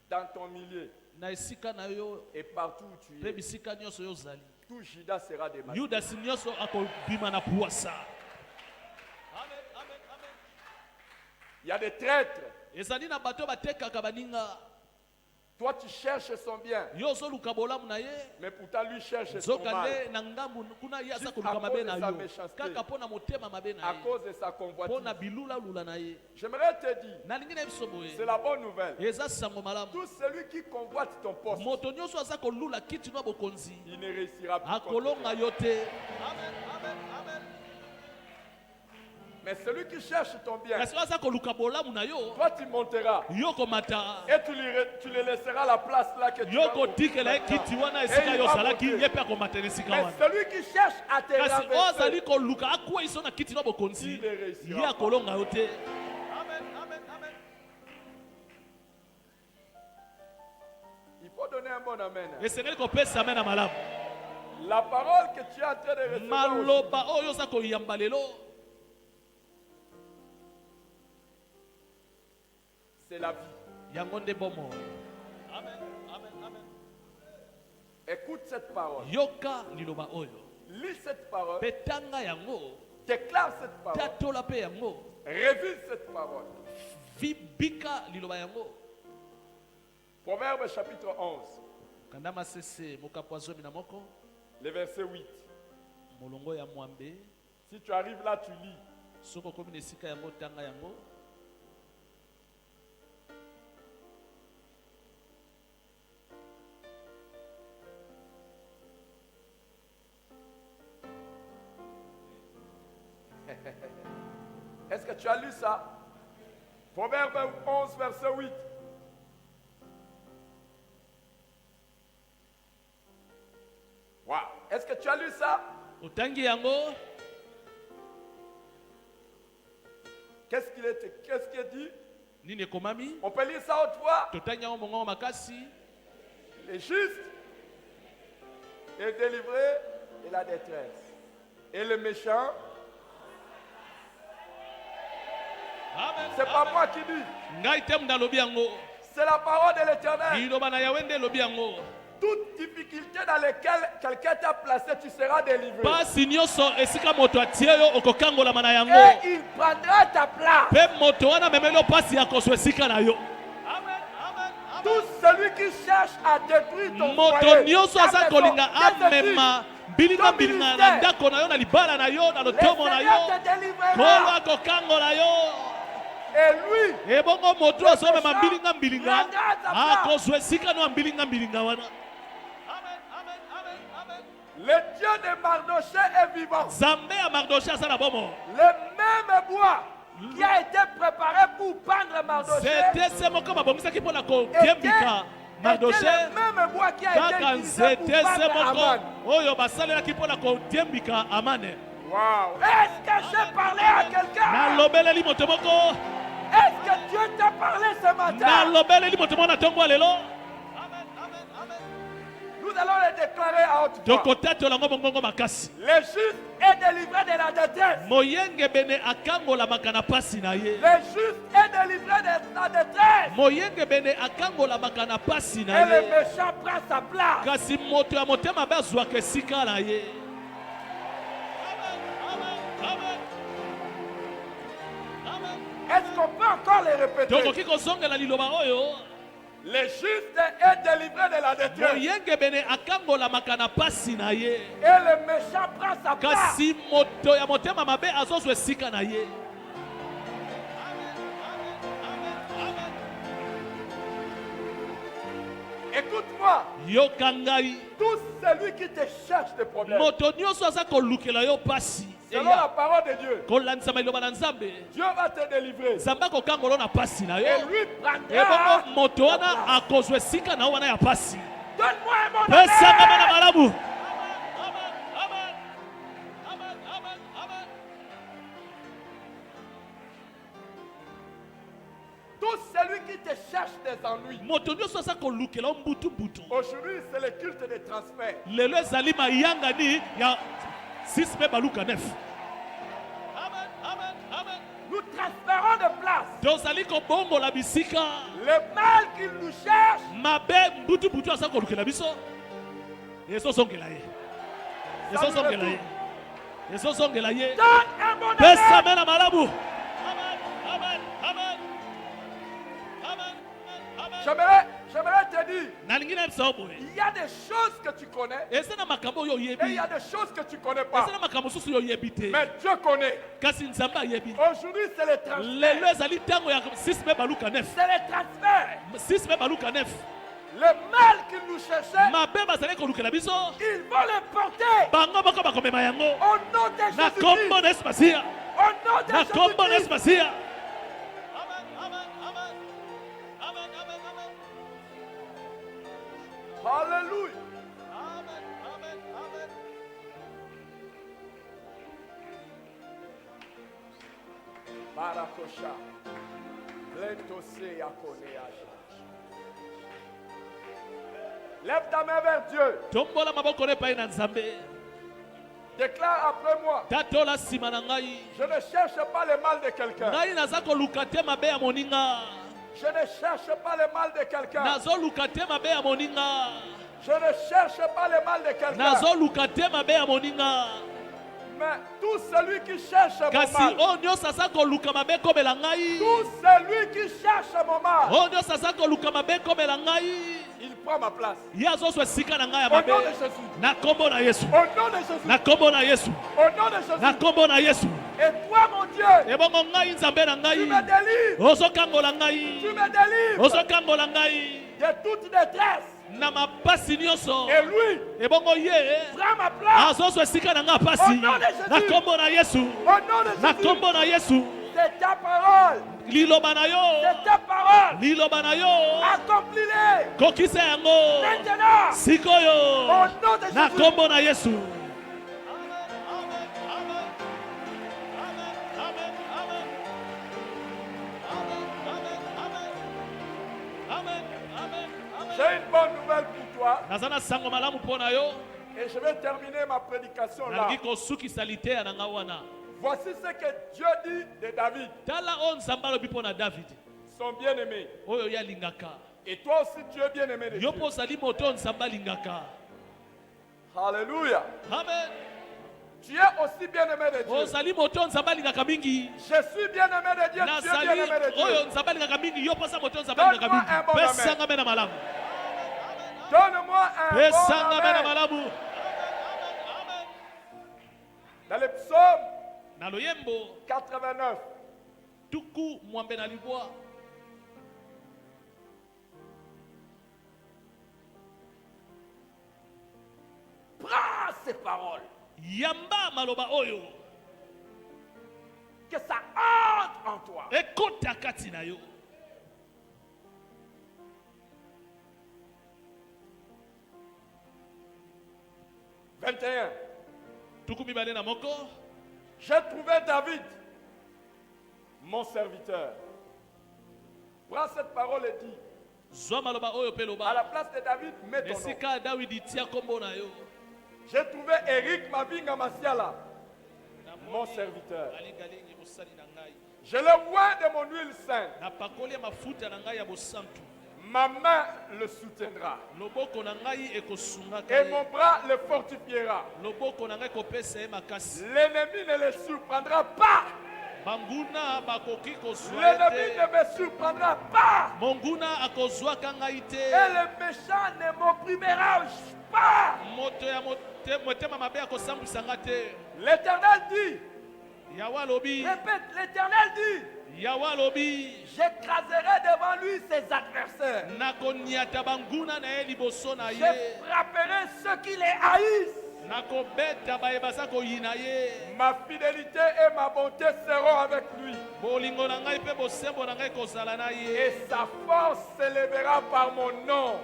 dans ton milieu et partout où tu es. Tout Judas sera démasqué. Il y a des traîtres. Toi tu cherches son bien, mais pourtant lui cherche son mal. Juste à cause de sa méchanceté, à cause de sa convoitise. J'aimerais te dire, c'est la bonne nouvelle. Tout celui qui convoite ton poste, il ne réussira plus contre toi. Mais celui qui cherche ton bien, toi tu monteras et tu le laisseras la place là que tu as. Mais celui qui cherche à te renverser, il ne réussira pas. Il faut donner un bon amen. La parole que tu es en train de recevoir, c'est la vie. Amen. Écoute cette parole. Yoka liloba oyo. Lis cette parole. Petanga yango. Déclare cette parole. Tatola pe yango. Révise cette parole. Vibika liloba yango. Proverbe chapitre 11. Kandama sese mokapwazo minamoko. Le verset 8. Molongo ya mwambe. Si tu arrives là, tu lis. Soko komi nesika yango tanga yango. Est-ce que tu as lu ça? Proverbe 11, verset 8. Wow. Est-ce que tu as lu ça? Otangi yango. Qu'est-ce qu'il dit? Nini komami? On peut lire ça autrefois. Totangi yango mongo makasi. Les justes est délivré de la détresse. Et le méchant. C'est pas moi qui dis. C'est la parole de l'Éternel. Toute difficulté dans laquelle quelqu'un t'a placé, tu seras délivré. Et il prendra ta place. Tout celui qui cherche à détruire ton foyer, bilinga bilinga na ndako na yo na libala na yo na lotomo na yo kola kokangola yo et lui ebongo moto asomema bilinga bilinga akozwa esika no bilinga bilinga wana. Amen, amen, amen, amen. Le Dieu de Mardoché est vivant. Zambé à Mardoché asala bomo. Le même bois qui a été préparé pour pendre Mardoché. C'était ce moko babongisa ki pona ko kembika Mardoché, kaka nzete se moko oyo basalelaki mpona kotiembika Amane. Wow. Est-ce que j'ai parlé à quelqu'un? Nalobeleli moto moko. Est-ce que Dieu t'a parlé ce matin? Nalobeleli moto moko na tongo lelo. Amen, amen, amen. Nous allons le déclarer à haute voix. Tokotatola ngo bongo makasi. Le juste est délivré de la détresse. Moyenge bene akangola makana pasi na ye. Le juste est délivré de la détresse. Moyenge bene akangola makana pasi na ye. Et le méchant prend sa place. Kasi moto ya motema bazwa ke sika na ye. Amen, amen, amen. Est-ce qu'on peut encore les répéter? Tokoki kozongela liloba oyo. Le juste est délivré de la détresse. Moyenge bene akangola makana pasi na ye. Et le méchant prend sa place. Kasi moto ya motema mabe azozwa esika na ye. Écoute-moi. Yokangai. Tout celui qui te cherche des problèmes. Moto nyonso aza kolukela yo pasi. Selon la parole de Dieu, Dieu va te délivrer. Et lui prendra. Donne-moi un bon amen. Tout celui qui te cherche des ennuis. Aujourd'hui, c'est le culte des transferts. Nous transférons de place. Le mal qu'il nous cherche. Donne un bon amen. J'aimerais te dire, il y a des choses que tu connais et il y a des choses que tu ne connais pas. Mais Dieu connaît. Aujourd'hui, c'est le transfert. Le mal qu'il nous cherchait, ils vont le porter. Au nom de Jésus-Christ. Au nom de Jésus-Christ. Alléluia. Amen, amen, amen. Barakosha. Lève ta main vers Dieu. Déclare après moi. Je ne cherche pas le mal de quelqu'un. Je ne cherche pas le mal de quelqu'un. Je ne cherche pas le mal de quelqu'un. Mais tout celui qui cherche mon mal, tout celui qui cherche mon mal, il prend ma place. Au nom de Jésus. Au nom de Jésus. Au nom de Jésus. Et toi, mon Dieu, tu me délivres. Tu me délivres de toute détresse. Et lui, prends ma place. Au nom de Jésus. Au nom de Jésus. C'est ta parole. C'est ta parole. Accomplis-les. Maintenant. Au nom de Jésus. J'ai une bonne nouvelle pour toi. Et je vais terminer ma prédication là. Voici ce que Dieu dit de David. Son bien-aimé. Et toi aussi tu es bien-aimé de Dieu. Alléluia. Amen. Tu es aussi bien-aimé de Dieu. Je suis bien-aimé de Dieu. Tu es bien-aimé de Dieu. Donne-moi un bon amen. Donne-moi un bon amen. Dans le psaume 89. Prends ces paroles. Yamba maloba oyo. Que ça entre en toi. Ekota katina yo. J'ai trouvé David, mon serviteur. Prends cette parole et dis. À la place de David, mets ton nom. J'ai trouvé Eric Mavinga Masiala, mon serviteur. Je le vois de mon huile sainte. Ma main le soutiendra. Et mon bras le fortifiera. L'ennemi ne le surprendra pas. L'ennemi ne me surprendra pas. Et le méchant ne m'opprimera pas. L'Éternel dit. Répète, l'Éternel dit. J'écraserai devant lui ses adversaires. Je frapperai ceux qui les haïssent. Ma fidélité et ma bonté seront avec lui. Et sa force s'élèvera par mon nom.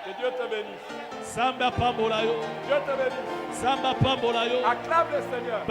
Que Dieu te bénisse. Dieu te bénisse. Acclame le Seigneur.